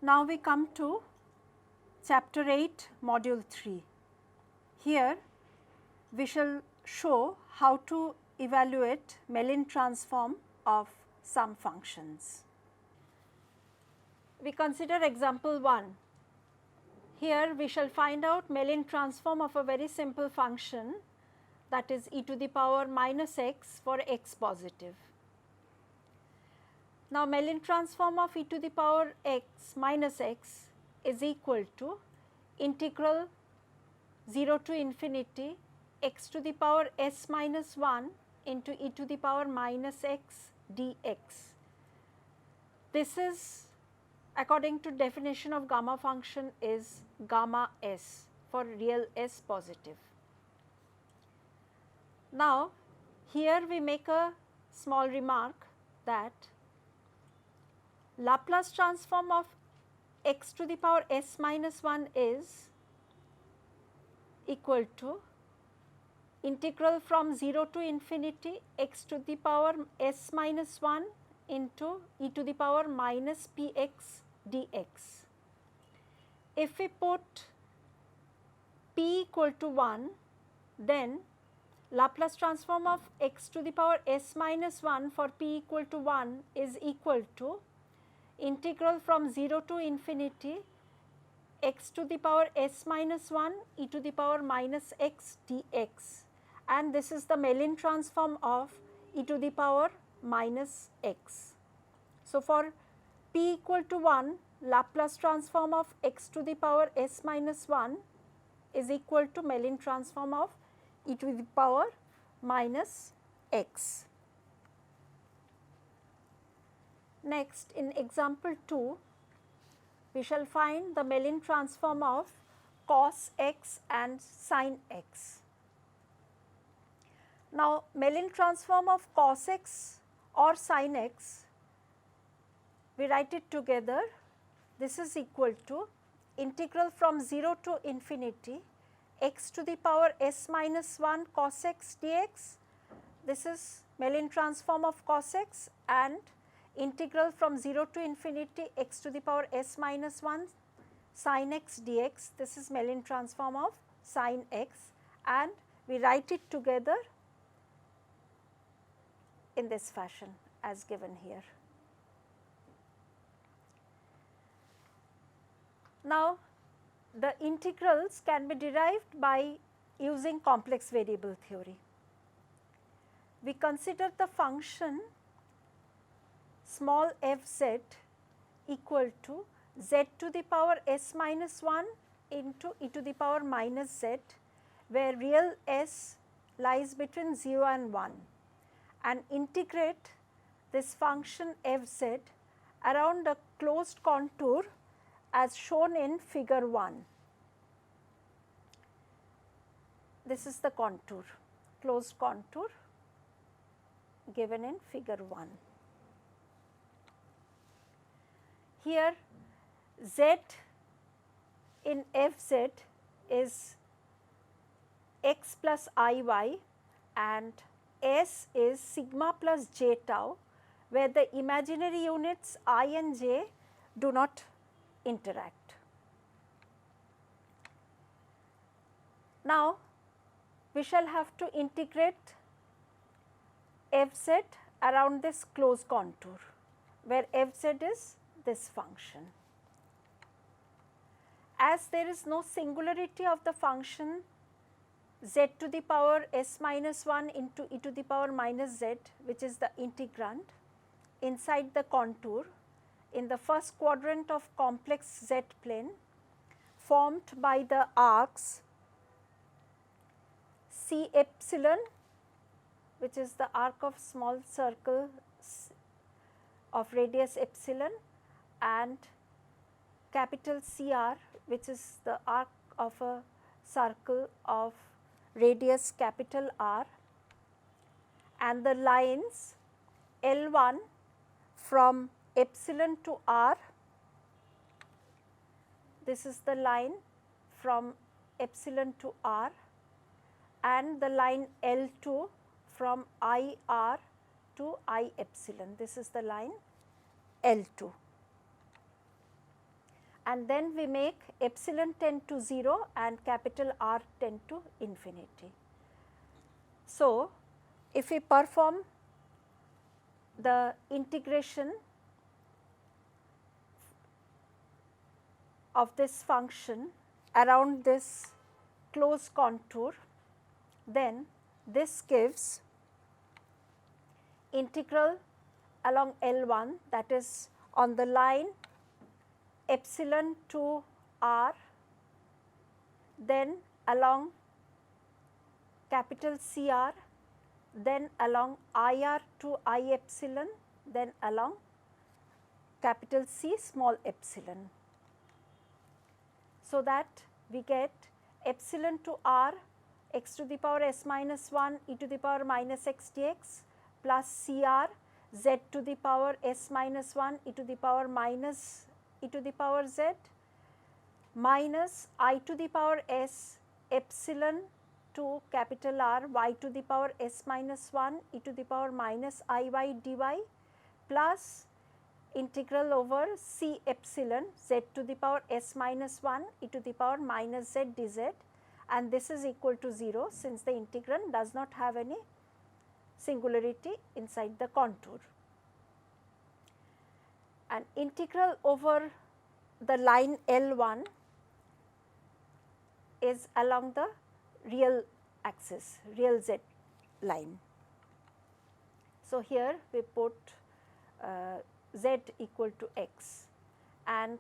Now we come to chapter 8 module 3. Here we shall show how to evaluate Mellin transform of some functions. We consider example 1. Here we shall find out Mellin transform of a very simple function, that is e to the power minus x for x positive. Now Mellin transform of e to the power x minus x is equal to integral 0 to infinity x to the power s minus 1 into e to the power minus x dx. This is, according to definition of gamma function, is gamma s for real s positive. Now here we make a small remark that Laplace transform of x to the power s minus 1 is equal to integral from 0 to infinity x to the power s minus 1 into e to the power minus px dx. If we put p equal to 1, then Laplace transform of x to the power s minus 1 for p equal to 1 is equal to integral from 0 to infinity x to the power s minus 1 e to the power minus x dx, and this is the Mellin transform of e to the power minus x. So, for p equal to 1, Laplace transform of x to the power s minus 1 is equal to Mellin transform of e to the power minus x. Next, in example 2, we shall find the Mellin transform of cos x and sin x. Now, Mellin transform of cos x or sin x, we write it together. This is equal to integral from 0 to infinity x to the power s minus 1 cos x dx. This is Mellin transform of cos x, and integral from 0 to infinity x to the power s minus 1 sin x dx. This is Mellin transform of sin x, and we write it together in this fashion as given here. Now, the integrals can be derived by using complex variable theory. We consider the function small f z equal to z to the power s minus 1 into e to the power minus z, where real s lies between 0 and 1, and integrate this function f z around a closed contour as shown in figure 1. This is the contour, closed contour given in figure 1. Here z in f z is x plus I y, and s is sigma plus j tau, where the imaginary units I and j do not interact. Now, we shall have to integrate f z around this closed contour, where f z is this function. As there is no singularity of the function z to the power s minus 1 into e to the power minus z, which is the integrand, inside the contour in the first quadrant of complex z plane formed by the arcs C epsilon, which is the arc of small circle of radius epsilon, and capital CR, which is the arc of a circle of radius capital R, and the lines L1 from epsilon to R. This is the line from epsilon to R, and the line L2 from IR to I epsilon. This is the line L2. and then we make epsilon tend to 0 and capital R tend to infinity. So, if we perform the integration of this function around this closed contour, then this gives integral along L1, that is on the line epsilon to R, then along capital CR, then along IR to I epsilon, then along capital C small epsilon. So that we get epsilon to R x to the power s minus 1 e to the power minus x dx plus CR z to the power s minus 1 e to the power minus e to the power z minus I to the power s epsilon to capital R y to the power s minus 1 e to the power minus I y dy plus integral over C epsilon z to the power s minus 1 e to the power minus z dz, and this is equal to 0 since the integrand does not have any singularity inside the contour. And integral over the line L1 is along the real axis, real z line. So, here we put z equal to x, and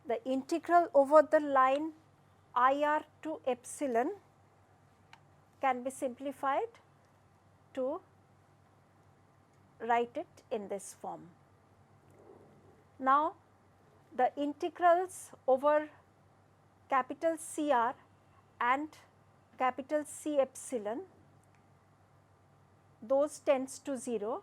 the integral over the line IR to epsilon can be simplified to write it in this form. Now, the integrals over capital CR and capital C epsilon, those tends to 0,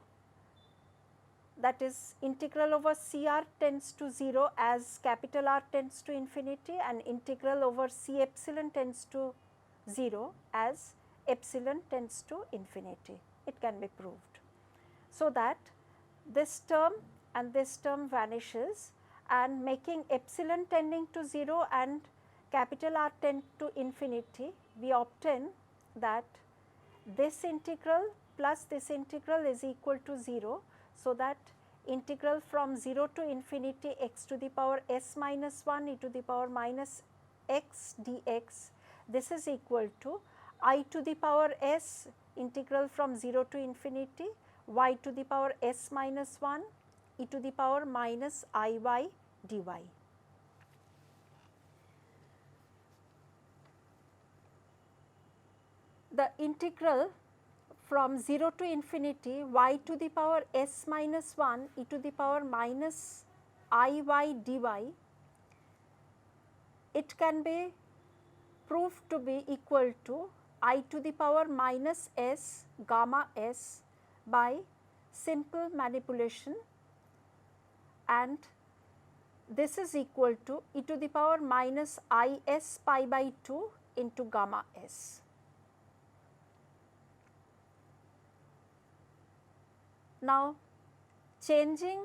that is integral over CR tends to 0 as capital R tends to infinity, and integral over C epsilon tends to 0 as epsilon tends to infinity. It can be proved. So that this term and this term vanishes, and making epsilon tending to 0 and capital R tend to infinity, we obtain that this integral plus this integral is equal to 0. So that integral from 0 to infinity x to the power s minus 1 e to the power minus x dx, this is equal to I to the power s integral from 0 to infinity y to the power s minus 1 e to the power minus I y dy. The integral from 0 to infinity y to the power s minus 1 e to the power minus I y dy, it can be proved to be equal to I to the power minus s gamma s by simple manipulation, and this is equal to e to the power minus I s pi by 2 into gamma s. Now, changing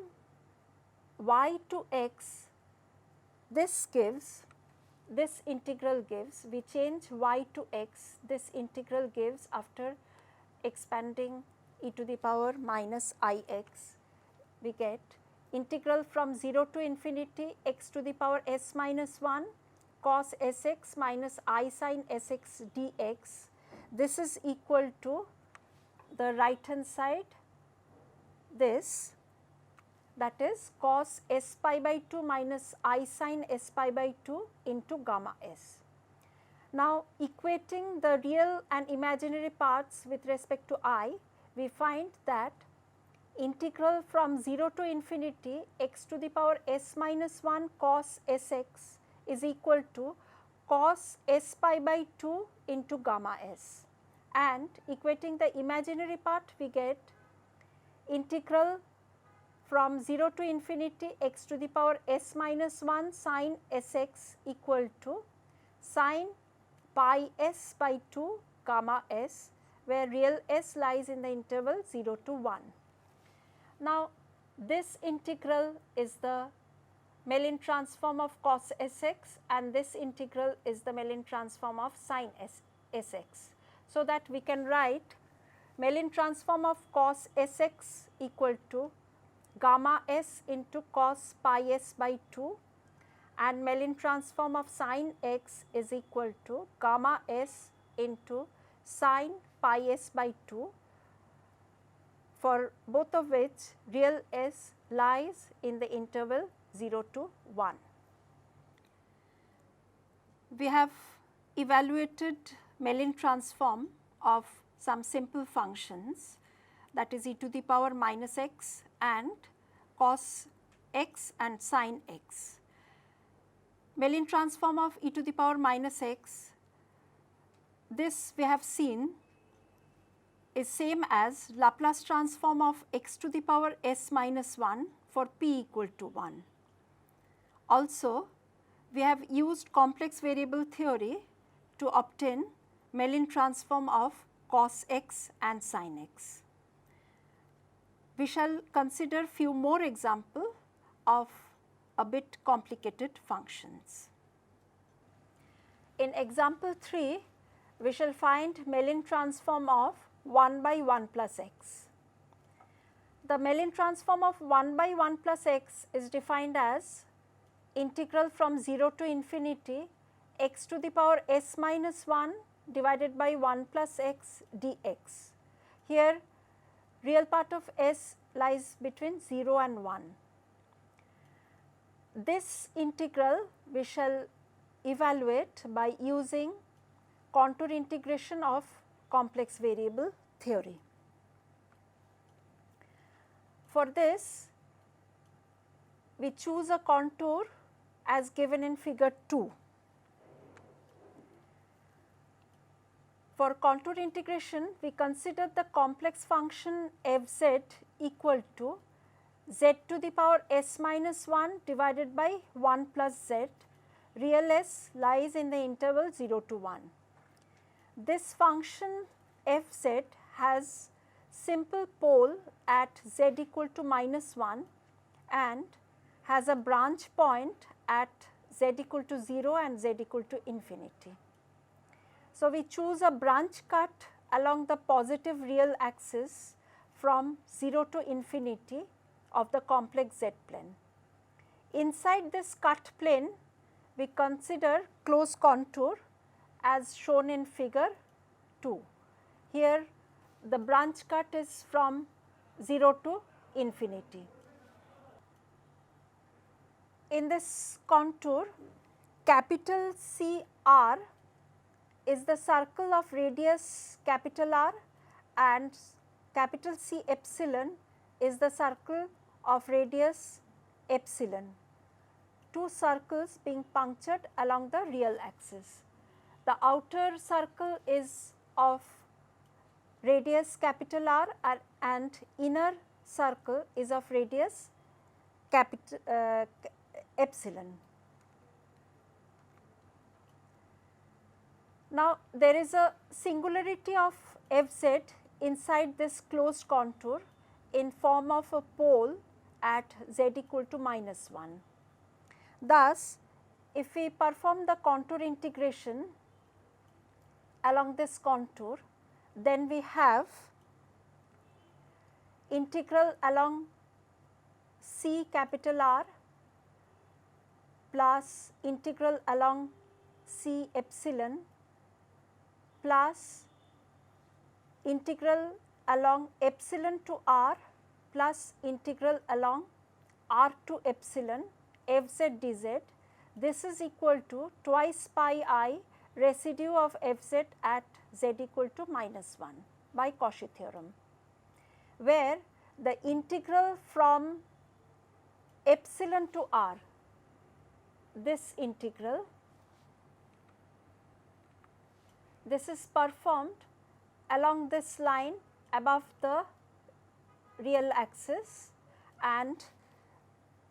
y to x, this gives, this integral gives, we change y to x, this integral gives after expanding e to the power minus I x, we get integral from 0 to infinity x to the power s minus 1 cos s x minus I sin s x dx. This is equal to the right hand side, this, that is cos s pi by 2 minus I sin s pi by 2 into gamma s. Now, equating the real and imaginary parts with respect to I, we find that integral from 0 to infinity x to the power s minus 1 cos s x is equal to cos s pi by 2 into gamma s, and equating the imaginary part, we get integral from 0 to infinity x to the power s minus 1 sin s x equal to sin pi s by 2 gamma s, where real s lies in the interval 0 to 1. Now, this integral is the Mellin transform of cos Sx, and this integral is the Mellin transform of sin Sx. So that we can write Mellin transform of cos Sx equal to gamma s into cos pi s by 2, and Mellin transform of sin x is equal to gamma s into sin pi s by 2, for both of which real s lies in the interval 0 to 1. We have evaluated Mellin transform of some simple functions, that is e to the power minus x and cos x and sin x. Mellin transform of e to the power minus x, this we have seen is same as Laplace transform of x to the power s minus 1 for p equal to 1. Also, we have used complex variable theory to obtain Mellin transform of cos x and sin x. We shall consider few more examples of a bit complicated functions. In example 3, we shall find Mellin transform of 1 by 1 plus x. The Mellin transform of 1 by 1 plus x is defined as integral from 0 to infinity x to the power s minus 1 divided by 1 plus x dx. Here real part of s lies between 0 and 1. This integral we shall evaluate by using contour integration of complex variable theory. For this, we choose a contour as given in figure 2. For contour integration, we consider the complex function fz equal to z to the power s minus 1 divided by 1 plus z, real s lies in the interval 0 to 1. This function fz has simple pole at z equal to minus 1 and has a branch point at z equal to 0 and z equal to infinity. So, we choose a branch cut along the positive real axis from 0 to infinity of the complex z plane. Inside this cut plane, we consider closed contour as shown in figure 2. Here the branch cut is from 0 to infinity. In this contour, capital CR is the circle of radius capital R and capital C epsilon is the circle of radius epsilon, two circles being punctured along the real axis. The outer circle is of radius capital R and inner circle is of radius epsilon. Now, there is a singularity of fz inside this closed contour in form of a pole at z equal to minus 1. Thus, if we perform the contour integration along this contour, then we have integral along C capital R plus integral along C epsilon plus integral along epsilon to R plus integral along R to epsilon fz dz. This is equal to twice pi I residue of fz at z equal to minus 1 by Cauchy theorem, where the integral from epsilon to R, this integral, this is performed along this line above the real axis, and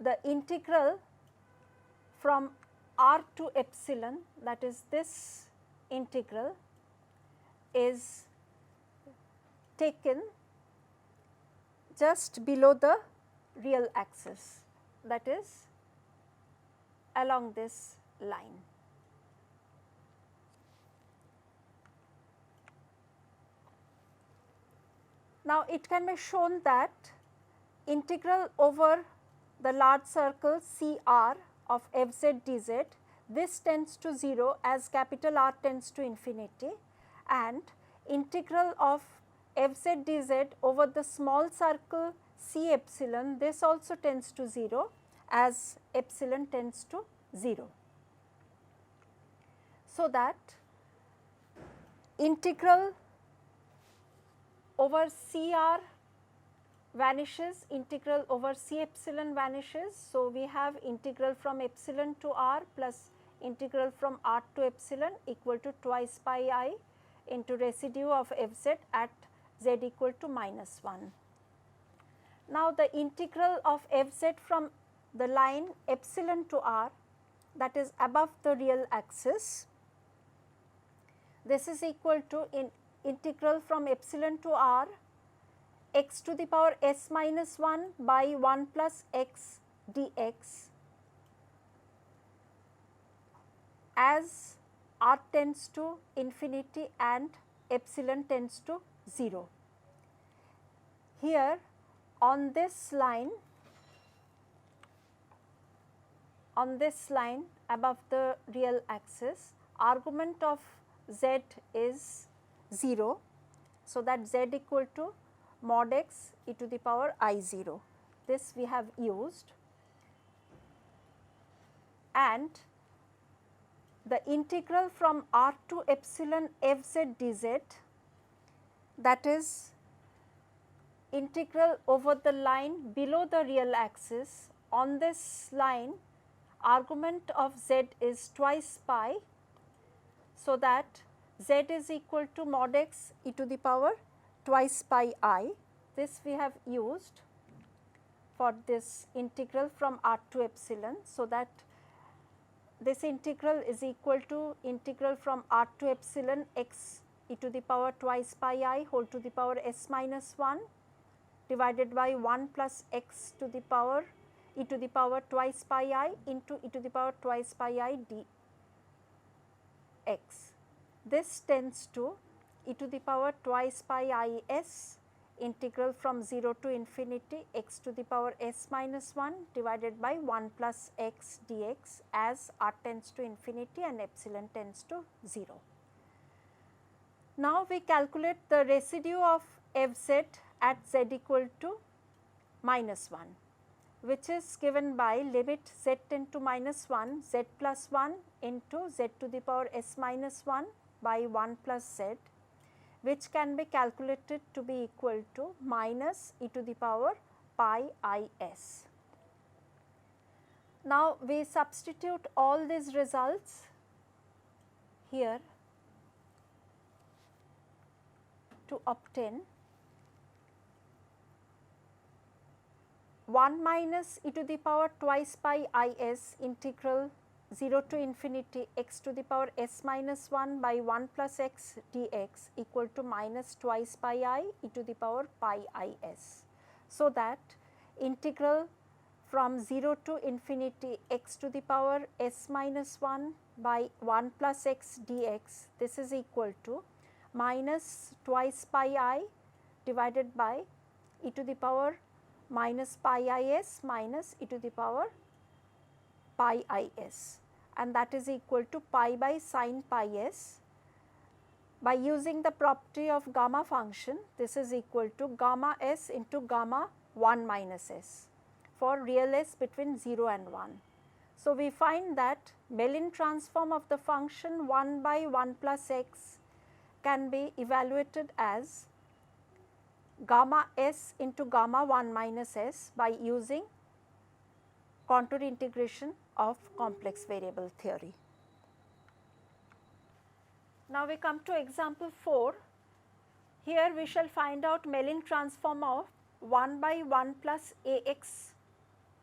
the integral from R to epsilon, that is this integral, is taken just below the real axis, that is along this line. Now, it can be shown that integral over the large circle CR of fz dz, this tends to 0 as capital R tends to infinity, and integral of fz dz over the small circle C epsilon, this also tends to 0 as epsilon tends to 0. So that integral over CR vanishes, integral over C epsilon vanishes. So, we have integral from epsilon to R plus integral from R to epsilon equal to twice pi I into residue of fz at z equal to minus 1. Now, the integral of fz from the line epsilon to R, that is above the real axis, this is equal to integral from epsilon to R x to the power s minus 1 by 1 plus x dx as R tends to infinity and epsilon tends to 0. Here on this line above the real axis, argument of z is 0. So, that z equal to mod x e to the power I 0, this we have used, and the integral from R to epsilon fz dz, that is integral over the line below the real axis. On this line, argument of z is twice pi, so that z is equal to mod x e to the power twice pi I. This we have used for this integral from R to epsilon. So, that this integral is equal to integral from R to epsilon x e to the power twice pi I whole to the power s minus 1 divided by 1 plus x to the power e to the power twice pi I into e to the power twice pi I dx. This tends to e to the power twice pi I s integral from 0 to infinity x to the power s minus 1 divided by 1 plus x dx as R tends to infinity and epsilon tends to 0. Now, we calculate the residue of fz at z equal to minus 1, which is given by limit z tend to minus 1 z plus 1 into z to the power s minus 1 by 1 plus z, which can be calculated to be equal to minus e to the power pi I s. Now, we substitute all these results here to obtain 1 minus e to the power twice pi I s integral 0 to infinity x to the power s minus 1 by 1 plus x dx equal to minus twice pi I e to the power pi I s. So, that integral from 0 to infinity x to the power s minus 1 by 1 plus x dx, this is equal to minus twice pi I divided by e to the power minus pi I s minus e to the power pi I s, and that is equal to pi by sin pi s. By using the property of gamma function, this is equal to gamma s into gamma 1 minus s for real s between 0 and 1. So, we find that Mellin transform of the function 1 by 1 plus x can be evaluated as gamma s into gamma 1 minus s by using contour integration of complex variable theory. Now, we come to example 4. Here we shall find out Mellin transform of 1 by 1 plus ax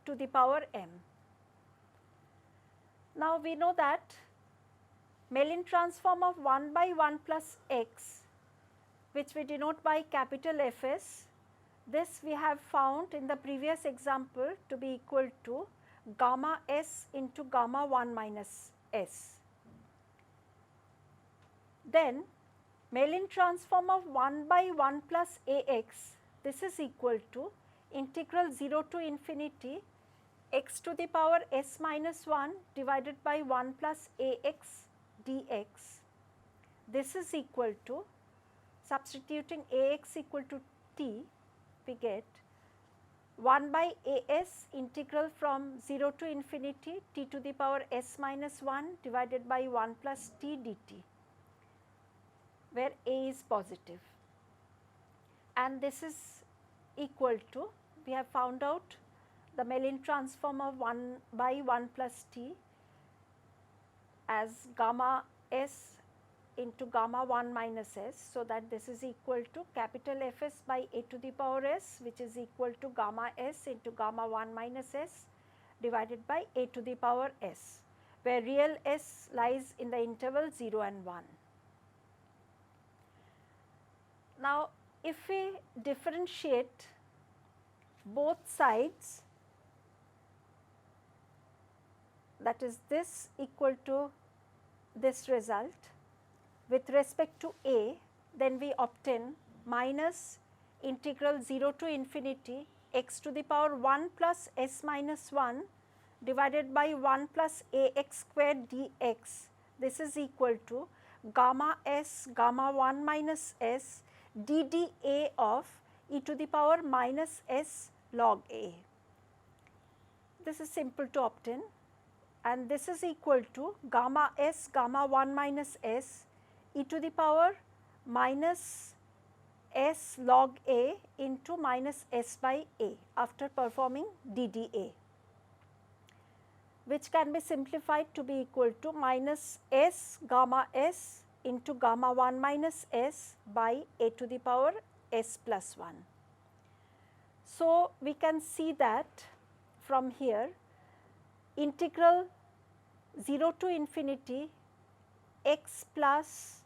to the power m. Now, we know that Mellin transform of 1 by 1 plus x, which we denote by capital Fs, this we have found in the previous example to be equal to gamma s into gamma 1 minus s. Then Mellin transform of 1 by 1 plus Ax, this is equal to integral 0 to infinity x to the power s minus 1 divided by 1 plus Ax dx. This is equal to, substituting Ax equal to t, we get 1 by As integral from 0 to infinity t to the power s minus 1 divided by 1 plus t dt, where A is positive. And this is equal to, we have found out the Mellin transform of 1 by 1 plus t as gamma s into gamma 1 minus s. So, that this is equal to capital Fs by a to the power s, which is equal to gamma s into gamma 1 minus s divided by a to the power s, where real s lies in the interval 0 and 1. Now, if we differentiate both sides, that is this equal to this result with respect to A, then we obtain minus integral 0 to infinity x to the power 1 plus s minus 1 divided by 1 plus Ax squared dx. This is equal to gamma s gamma 1 minus s ddA of e to the power minus s log A. This is simple to obtain, and this is equal to gamma s gamma 1 minus s e to the power minus s log A into minus s by A after performing ddA, which can be simplified to be equal to minus s gamma s into gamma 1 minus s by a to the power s plus 1. So, we can see that from here integral 0 to infinity x plus,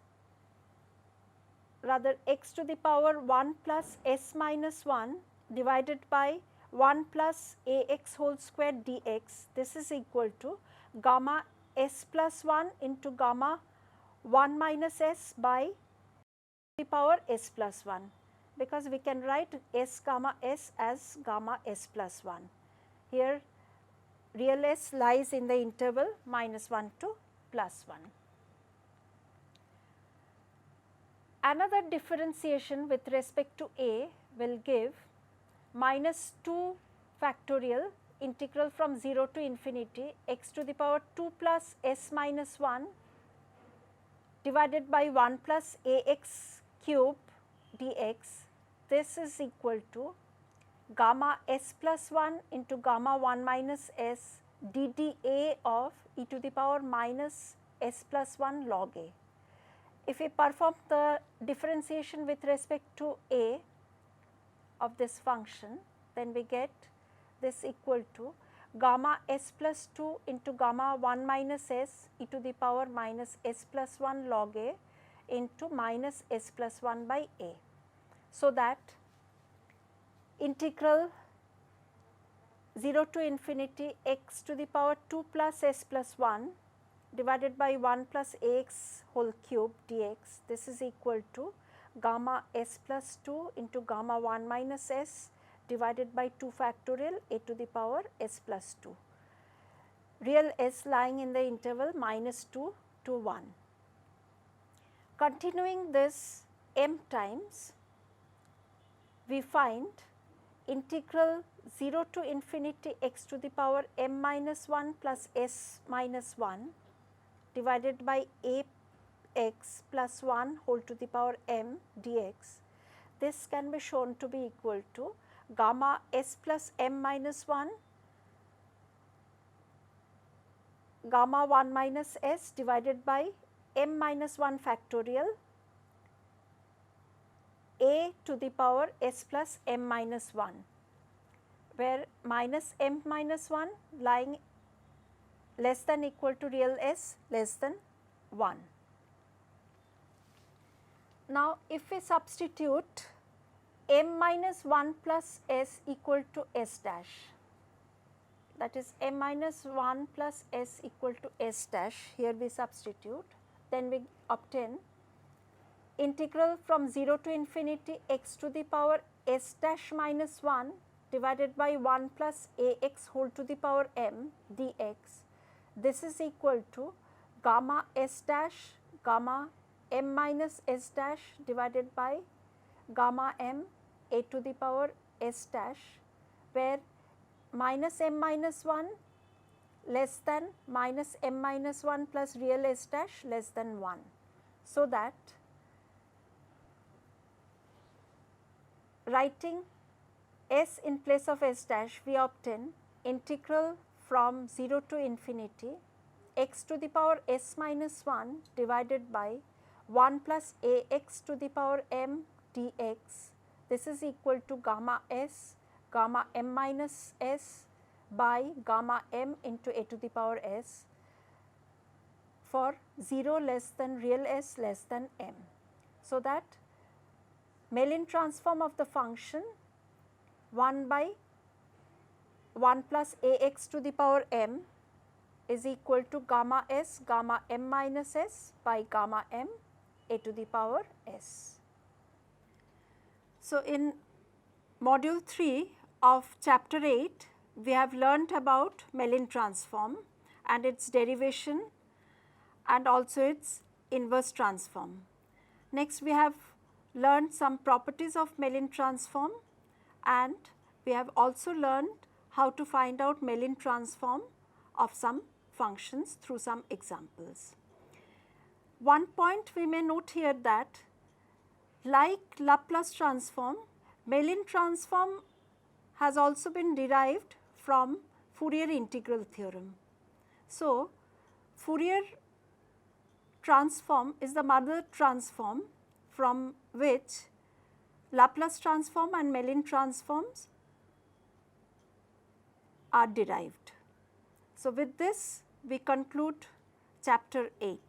rather x to the power 1 plus s minus 1 divided by 1 plus Ax whole square dx, this is equal to gamma s plus 1 into gamma 1 minus s by the power s plus 1, because we can write s gamma s as gamma s plus 1. Here real s lies in the interval minus 1 to plus 1. Another differentiation with respect to A will give minus 2 factorial integral from 0 to infinity x to the power 2 plus s minus 1 divided by 1 plus Ax cube dx. This is equal to gamma s plus 1 into gamma 1 minus s ddA of e to the power minus s plus 1 log A. If we perform the differentiation with respect to A of this function, then we get this equal to gamma s plus 2 into gamma 1 minus s e to the power minus s plus 1 log A into minus s plus 1 by A. So, that integral 0 to infinity x to the power 2 plus s plus 1 divided by 1 plus Ax whole cube dx, this is equal to gamma s plus 2 into gamma 1 minus s divided by 2 factorial a to the power s plus 2, real s lying in the interval minus 2 to 1. Continuing this m times, we find integral 0 to infinity x to the power m minus 1 plus s minus 1 divided by Ax plus 1 whole to the power m dx. This can be shown to be equal to gamma s plus m minus 1 gamma 1 minus s divided by m minus 1 factorial a to the power s plus m minus 1, where minus m minus 1 lying less than equal to real s less than 1. Now, if we substitute m minus 1 plus s equal to s dash, that is m minus 1 plus s equal to s dash, here we substitute, then we obtain integral from 0 to infinity x to the power s dash minus 1 divided by 1 plus ax whole to the power m dx. This is equal to gamma s dash gamma m minus s dash divided by gamma m a to the power s dash, where minus m minus 1 less than minus m minus 1 plus real s dash less than 1. So that writing s in place of s dash, we obtain integral from 0 to infinity x to the power s minus 1 divided by 1 plus ax to the power m dx. This is equal to gamma s gamma m minus s by gamma m into a to the power s for 0 less than real s less than m. So that Mellin transform of the function 1 by 1 plus ax to the power m is equal to gamma s gamma m minus s by gamma m a to the power s. So, in module 3 of chapter 8, we have learnt about Mellin transform and its derivation and also its inverse transform. Next, we have learned some properties of Mellin transform, and we have also learned how to find out Mellin transform of some functions through some examples. One point we may note here that like Laplace transform, Mellin transform has also been derived from Fourier integral theorem. So, Fourier transform is the mother transform from which Laplace transform and Mellin transforms are derived. So, with this we conclude chapter 8.